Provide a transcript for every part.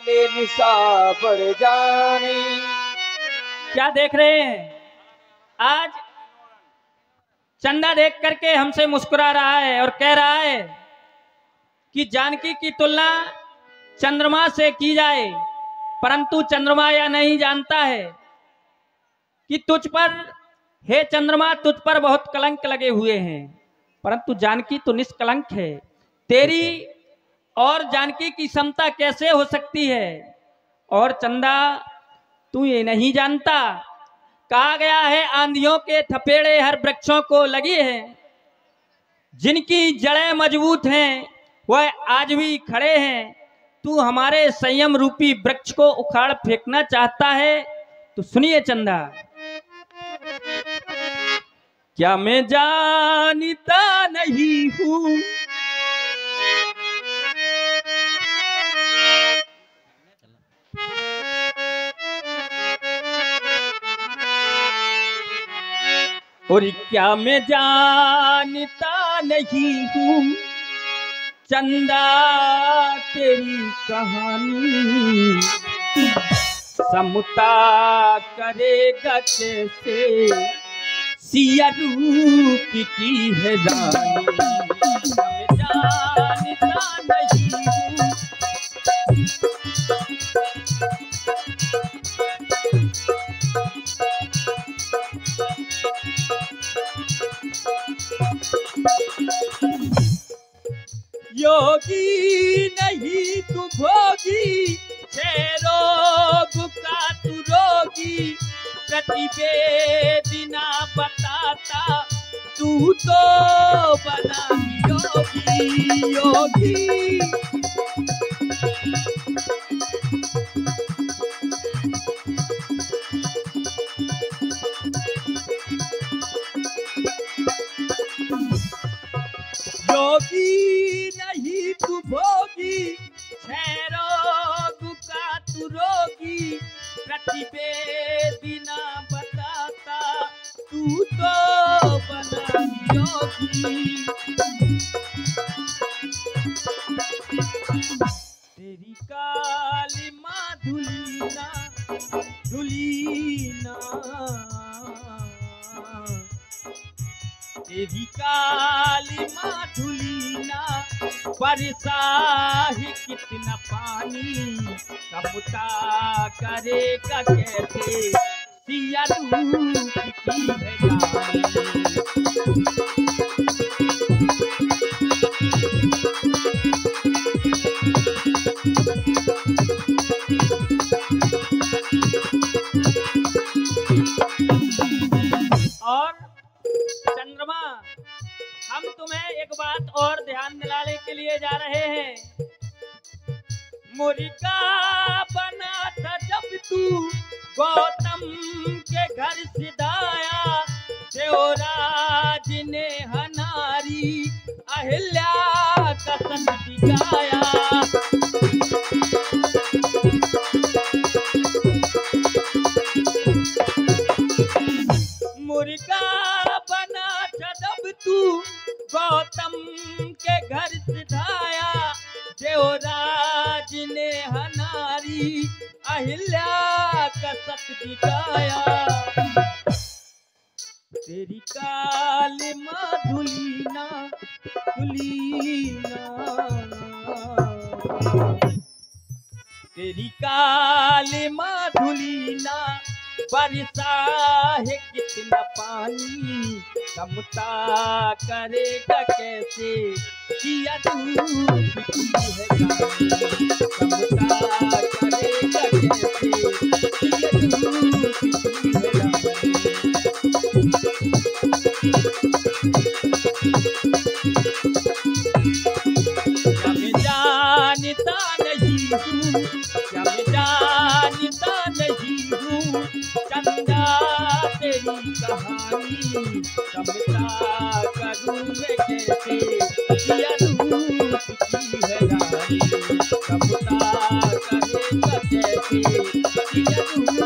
निशा बढ़ जानी। क्या देख रहे हैं? आज चंदा देख करके हमसे मुस्कुरा रहा है और कह रहा है कि जानकी की तुलना चंद्रमा से की जाए, परंतु चंद्रमा यह नहीं जानता है कि तुझ पर, हे चंद्रमा, तुझ पर बहुत कलंक लगे हुए हैं, परंतु जानकी तो निष्कलंक है। तेरी और जानकी की समता कैसे हो सकती है? और चंदा, तू ये नहीं जानता, कहा गया है आंधियों के थपेड़े हर वृक्षों को लगे हैं, जिनकी जड़ें मजबूत हैं वह आज भी खड़े हैं। तू हमारे संयम रूपी वृक्ष को उखाड़ फेंकना चाहता है? तो सुनिए चंदा, क्या मैं जानता नहीं हूं और क्या मैं जानता नहीं हूं चंदा तेरी कहानी समता करेगा कैसे सिया रूप की है रानी। मैं जानता नहीं हूं योगी नहीं तू भोगी, रोग का तू रोगी, प्रतिवेदना बताता तू तो बना योगी। योगी योगी नहीं तू भोगी, रोग का तू रोगी, प्रतिवेदना बताता तू तो बना योगी। तेरी काली माँ धुलीना धुलीना, तेरी काली माँ धुलीना, बरसा ही कितना पानी, कबूता करेगा कैसे सिया रूप की है रानी। और चंद्रमा, हम तुम्हें एक बात और ध्यान दिलाने के लिए जा रहे हैं। मुर्गा बना था जब तू गौतम के घर सिधाया, देवराज ने हनारी अहिल्या का संग दिखाया। मुर्गा बना था जब तू गौतम के घर सिधाया, देवराज ने हनारी अहिल्या का सत दिखाया। तेरी काली माँ धुलीना धुलीना, तेरी काली माँ धुलीना, बरसा है कितना पानी, समता करेगा कैसे सिया रूप की है रानी। समता करेगा कैसे सिया रूप की है रानी। क्या मैं जानता नहीं हूँ, क्या मैं जानता नहीं हूँ चंदा तेरी कहानी, समता करूँ मैं कैसे सिया रूप की है रानी। समता करेगा कैसे सिया रूप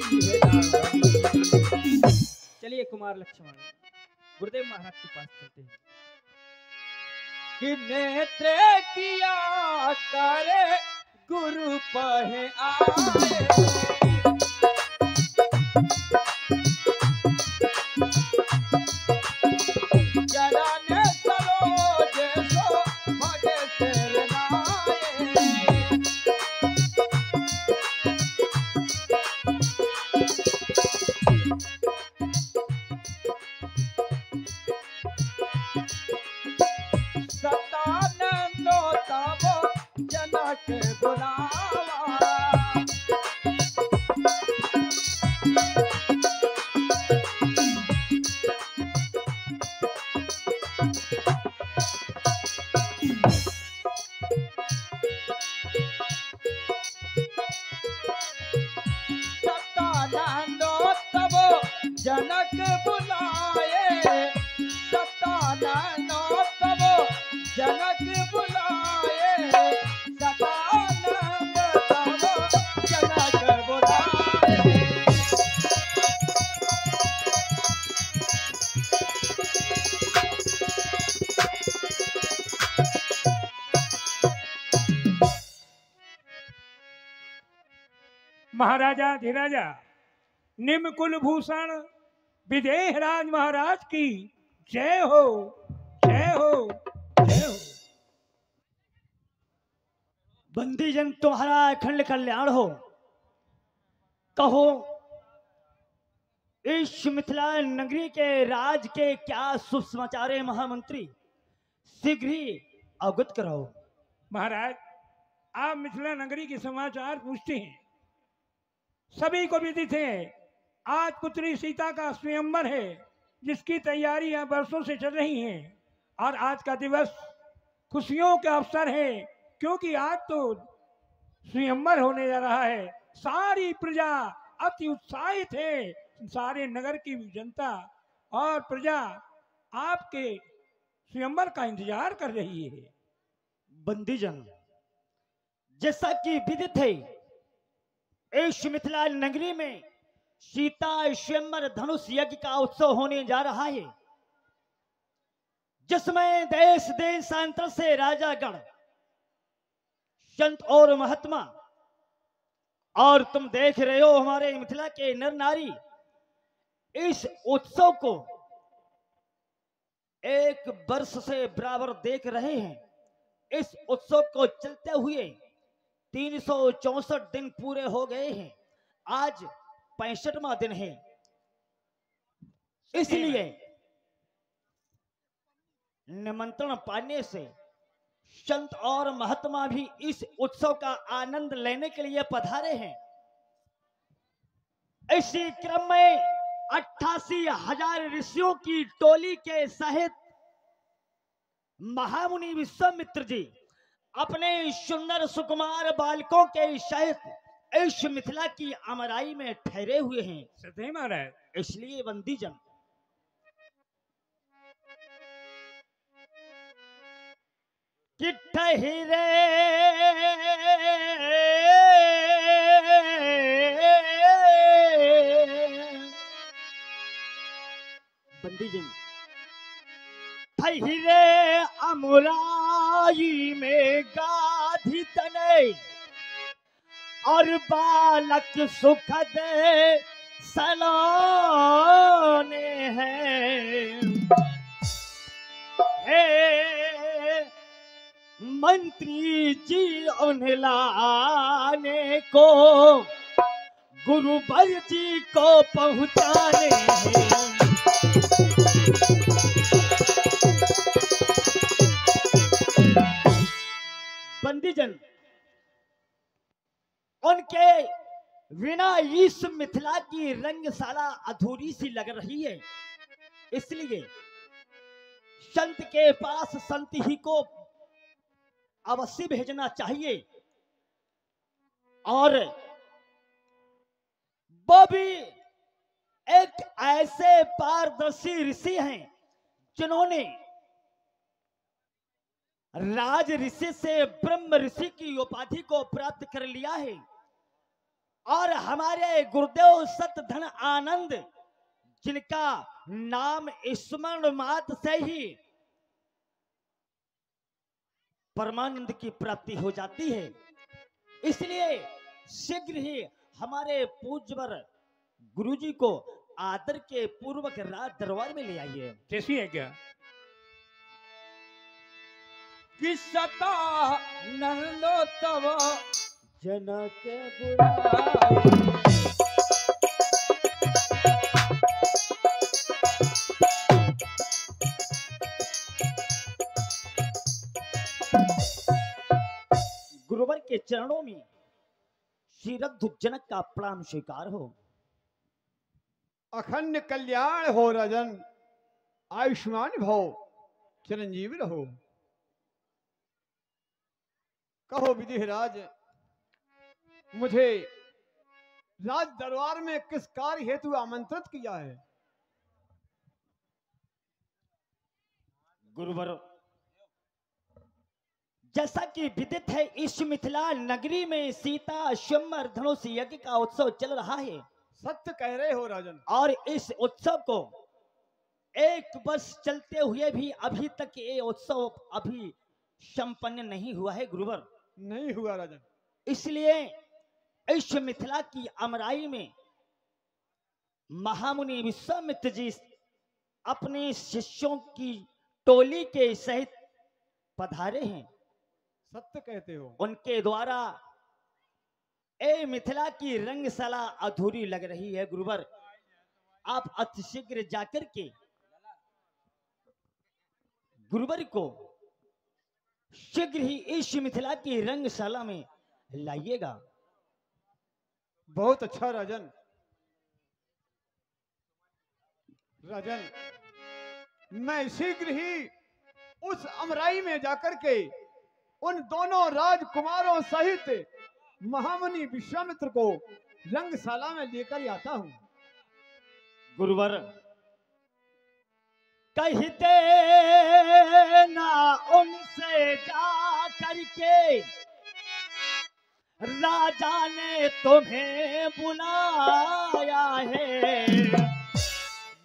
की है रानी। चलिए कुमार लक्ष्मण गुरुदेव महाराज के पास चलते हैं। कि नेत्र किया करे गुरु पहे आए चरण सरोज सो भजे सिर नाये सतानंदो तबो जनक बुलावा सतानंदो तबो जनक बुलाए सतानंदो तबो जनक बुलाए सतानंद तबो जनक बुलाए महाराजा धीराजा निम कुलभूषण विदेह राज महाराज की जय हो जय हो जय हो। बंदीजन तुम्हारा अखंड कल्याण हो। कहो इस मिथिला नगरी के राज के क्या शुभ समाचार है महामंत्री, शीघ्र ही अवगत कराओ। महाराज आप मिथिला नगरी के समाचार पूछते हैं, सभी को विदित है आज पुत्री सीता का स्वयंवर है जिसकी तैयारियां वर्षों से चल रही हैं और आज का दिवस खुशियों का अवसर है क्योंकि आज तो स्वयंवर होने जा रहा है। सारी प्रजा अति उत्साहित है, सारे नगर की जनता और प्रजा आपके स्वयंवर का इंतजार कर रही है। बंदीजन जैसा कि विदित है इस मिथिला नगरी में सीता स्वयंवर धनुष यज्ञ का उत्सव होने जा रहा है, जिसमें देश देशांतर से राजागण, संत और महात्मा और तुम देख रहे हो हमारे मिथिला के नर नारी इस उत्सव को एक वर्ष से बराबर देख रहे हैं। इस उत्सव को चलते हुए 364 दिन पूरे हो गए हैं, आज 65वां दिन है। इसलिए निमंत्रण पाने से संत और महात्मा भी इस उत्सव का आनंद लेने के लिए पधारे हैं। इसी क्रम में 88,000 ऋषियों की टोली के सहित महामुनि विश्वामित्र जी अपने सुंदर सुकुमार बालकों के सहित इस मिथिला की अमराई में ठहरे हुए हैं। सत्य महाराज इसलिए बंदीजन ठहरे बंदीजन ठहरे अमराई में गाधी तने और बालक सुखद सलाने हैं। हे मंत्री जी उन्हें लाने को गुरुवर जी को पहुंचाने हैं। बंदीजन उनके बिना इस मिथिला की रंगशाला अधूरी सी लग रही है, इसलिए संत के पास संत ही को अवश्य भेजना चाहिए। और वो भी एक ऐसे पारदर्शी ऋषि हैं जिन्होंने राज ऋषि से ब्रह्म ऋषि की उपाधि को प्राप्त कर लिया है। और हमारे गुरुदेव सत धन आनंद जिनका नाम स्मरण मात्र से ही परमानंद की प्राप्ति हो जाती है, इसलिए शीघ्र ही हमारे पूज्यवर गुरुजी को आदर के पूर्वक राज दरबार में ले आइए। जैसी है क्या? कि सता नंदो तब जनक बुलाए। गुरुवर के चरणों में श्रीरथ जनक का प्रणाम स्वीकार हो। अखंड कल्याण हो राजन, आयुष्मान भव, चिरंजीवी रहो। कहो विधिराज, मुझे राज दरबार में किस कार्य हेतु आमंत्रित किया है? गुरुवर, जैसा कि विदित है, इस मिथिला नगरी में सीता स्वयंवर धनुष यज्ञ का उत्सव चल रहा है। सत्य कह रहे हो राजन। और इस उत्सव को एक वर्ष चलते हुए भी अभी तक ये उत्सव अभी संपन्न नहीं हुआ है गुरुवर। नहीं हुआ राजन। इसलिए इस मिथिला की अमराई में महामुनि विश्वामित्र जी अपने शिष्यों की टोली के सहित पधारे हैं। सत्य कहते हो। उनके द्वारा ए मिथिला की रंगशाला अधूरी लग रही है गुरुवर। आप अतिशीघ्र जाकर के गुरुवर को शीघ्र ही इस मिथिला की रंगशाला में लाइएगा। बहुत अच्छा राजन। राजन, मैं शीघ्र ही उस अमराई में जाकर के उन दोनों राजकुमारों सहित महामुनि विश्वामित्र को रंगशाला में लेकर आता हूं। गुरुवर, कहते ना उनसे जा करके राजा ने तुम्हें बुलाया है,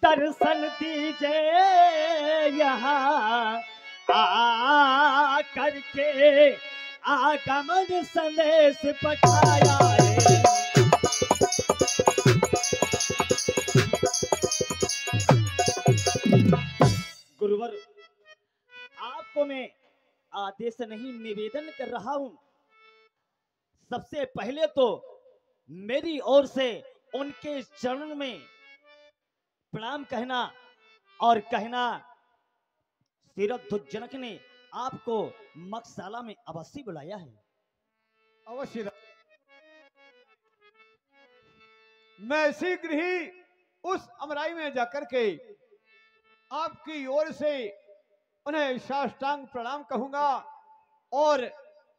दर्शन दीजिए यहाँ आ करके आगमन संदेश पठाया है। गुरुवर, आपको मैं आदेश नहीं निवेदन कर रहा हूं। सबसे पहले तो मेरी ओर से उनके चरण में प्रणाम कहना और कहना श्रीरथ जनक ने आपको मकशाला में अवश्य बुलाया है। अवश्य। मैं शीघ्र ही उस अमराई में जाकर के आपकी ओर से उन्हें साष्टांग प्रणाम कहूंगा और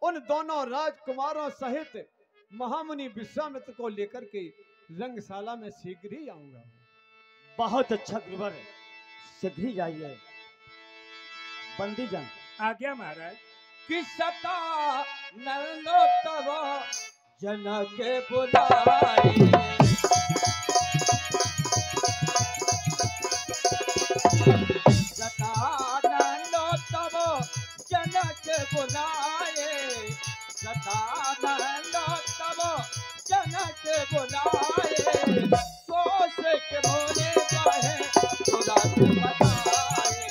उन दोनों राजकुमारों सहित महामुनि विश्वामित्र को लेकर के रंगशाला में शीघ्र ही आऊंगा। बहुत अच्छा गुरुवर, शीघ्र ही जाइए। बंदी जन। आज्ञा महाराज। कि सता नंदो तब जनक बुलाए। सतानंदो तब जनक बुलाए। सतानंदो तब जनक बुलाए। कोश के मोरे बाहे तुरंत बताए।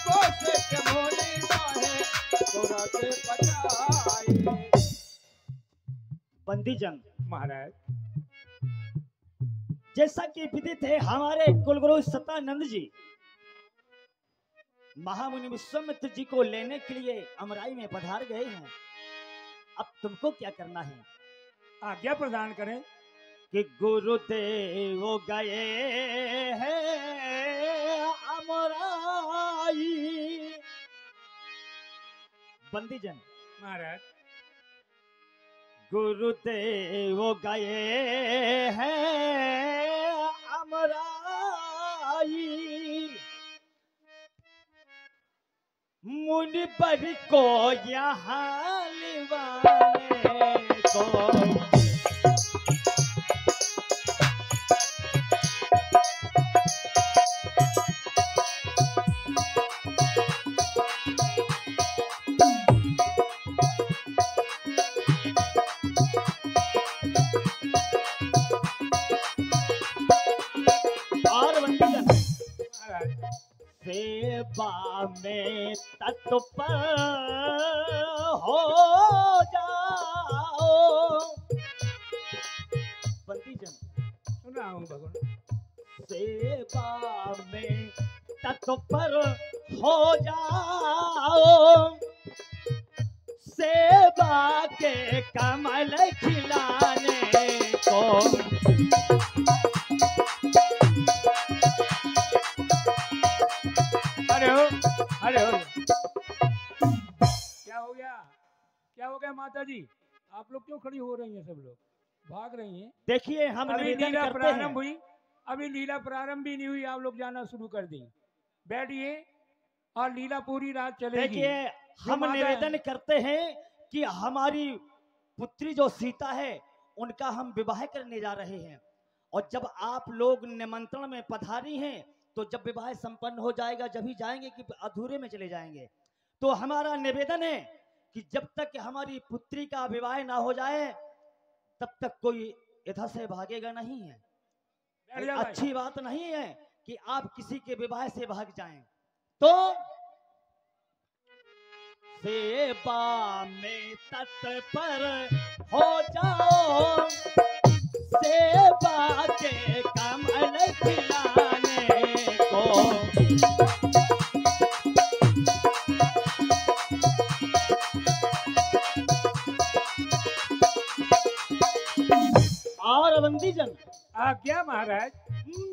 कोश के मोरे बाहे तुरंत बताए। बंदी जन महाराज, जैसा कि विदित है, हमारे कुलगुरु सतानंद जी महामुनि विश्वामित्र जी को लेने के लिए अमराई में पधार गए हैं। अब तुमको क्या करना है? आज्ञा प्रदान करें। कि गुरुदेव गए हैं अमराई। बंदी जन महाराज, गुरुदेव गए हैं अमराई। मुनि पर को यहाँ लिवाने को। में तत्पर हो जाओ। बंदी जन सुन रहा हूँ भगवान। सेवा में तत्पर हो जाओ, सेवा के कमल खिलाने को। अरे हो, अरे हो। क्या हो गया, क्या हो गया माता जी? आप लोग क्यों खड़ी हो रही हैं? सब लोग भाग रही हैं। देखिए हम अभी निवेदन लीला करते हैं। प्रारंभ हुई, अभी लीला प्रारंभ भी नहीं हुई, आप लोग जाना शुरू कर दी। बैठिए और लीला पूरी रात चलेगी। देखिए जो हम माता निवेदन है, करते हैं कि हमारी पुत्री जो सीता है उनका हम विवाह करने जा रहे हैं, और जब आप लोग निमंत्रण में पधारी हैं तो जब विवाह संपन्न हो जाएगा जब ही जाएंगे कि अधूरे में चले जाएंगे। तो हमारा निवेदन है कि जब तक हमारी पुत्री का विवाह ना हो जाए तब तक कोई इधर से भागेगा नहीं है। बैठ जा भाई। अच्छी बात नहीं है कि आप किसी के विवाह से भाग जाएं। तो सेवा में तत्पर हो जाओ, सेवा के कमल खिलाने को। और बंदी जन आज्ञा महाराज।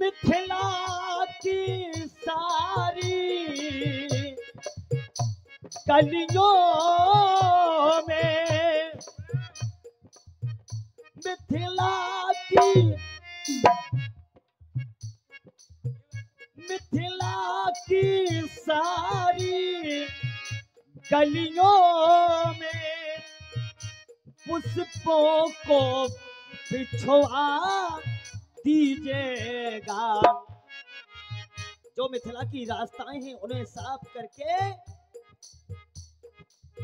मिथिला की सारी गलियों में, मिथिला की सारी गलियों में पुष्पों को बिछवा दीजिएगा। जो मिथिला की रास्ताएं हैं उन्हें साफ करके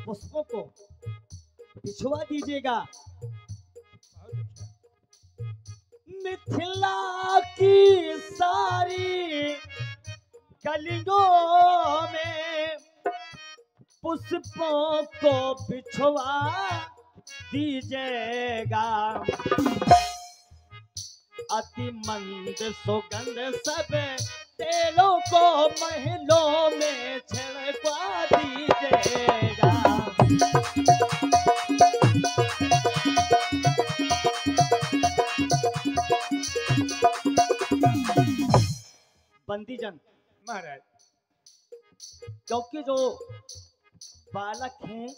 पुष्पों को बिछवा दीजिएगा। मिथिला की सारी गलियों में पुष्पों को बिछवा दीजिएगा। अति मंद सुगंध सब तेलों को महलों में छिड़कवा दीजिएगा। बंदीजन महाराज, क्योंकि जो बालक हैं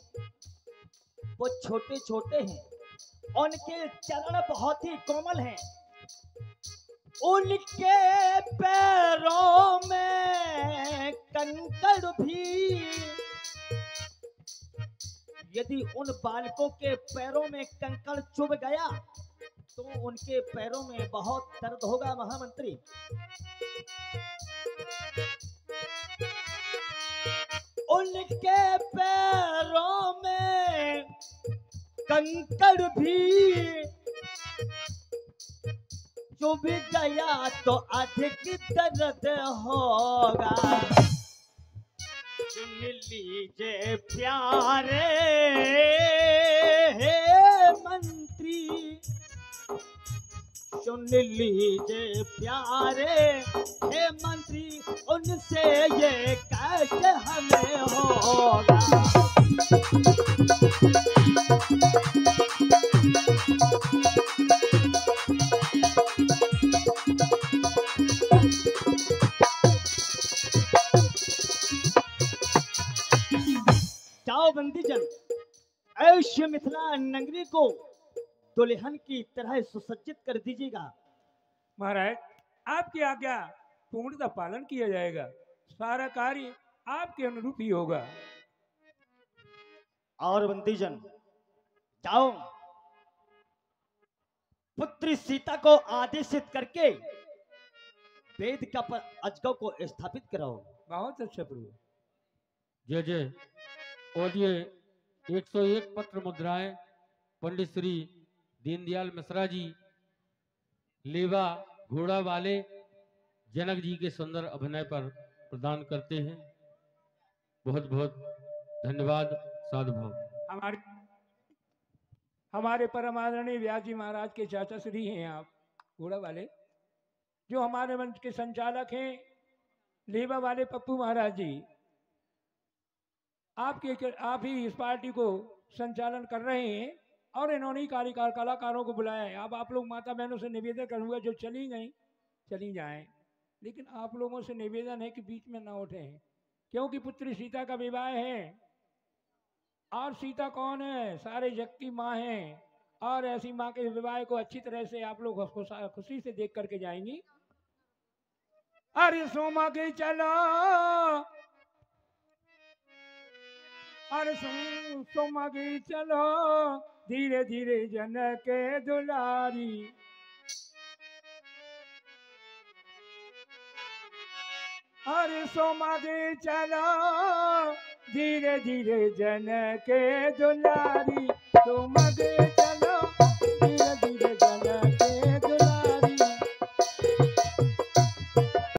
वो छोटे छोटे हैं, उनके चरण बहुत ही कोमल हैं, उनके पैरों में कंकड़ भी, यदि उन बालकों के पैरों में कंकड़ चुभ गया तो उनके पैरों में बहुत दर्द होगा महामंत्री। उनके पैरों में कंकड़ भी चुभ गया तो अधिक दर्द होगा। सुन लीजिए प्यारे मंत्री, सुन लीजिए प्यारे हे मंत्री, उनसे ये कष्ट हमें होगा। जाओ बंदीजन, ऐश्य मिथिला नगरी को दुल्हन की तरह सुसज्जित कर दीजिएगा। महाराज आपकी आज्ञा पूर्णतः पालन किया जाएगा, सारा कार्य आपके अनुरूप ही होगा। और बंदीजन जाओ, पुत्री सीता को आदेशित करके वेदिका पर अजगव को स्थापित कराओ। बहुत अच्छा प्रभु। जय जय। और ये 101 पत्र मुद्राएं पंडित श्री दीनदयाल मिश्रा जी लेवा घोड़ा वाले जनक जी के सुंदर अभिनय पर प्रदान करते हैं। बहुत बहुत धन्यवाद। साधु भाव। हमारे परम आदरणीय व्यास जी महाराज के चाचा श्री हैं आप घोड़ा वाले, जो हमारे मंच के संचालक हैं लेबा वाले पप्पू महाराज जी। आप ही इस पार्टी को संचालन कर रहे हैं और इन्होंने ही कलाकारों को बुलाया है। अब आप लोग माता बहनों से निवेदन करूंगा, जो चली गई चली जाएं, लेकिन आप लोगों से निवेदन है कि बीच में ना उठे, क्योंकि पुत्री सीता का विवाह है। और सीता कौन है? सारे जग की माँ है, और ऐसी माँ के विवाह को अच्छी तरह से आप लोग खुशी से देख करके जाएंगी। अरे सोमा के चलो, अरे सोमा के चलो, धीरे धीरे जन के दुलारी। अरे सोमा के चलो, धीरे धीरे जन के दुलारी। सोमा के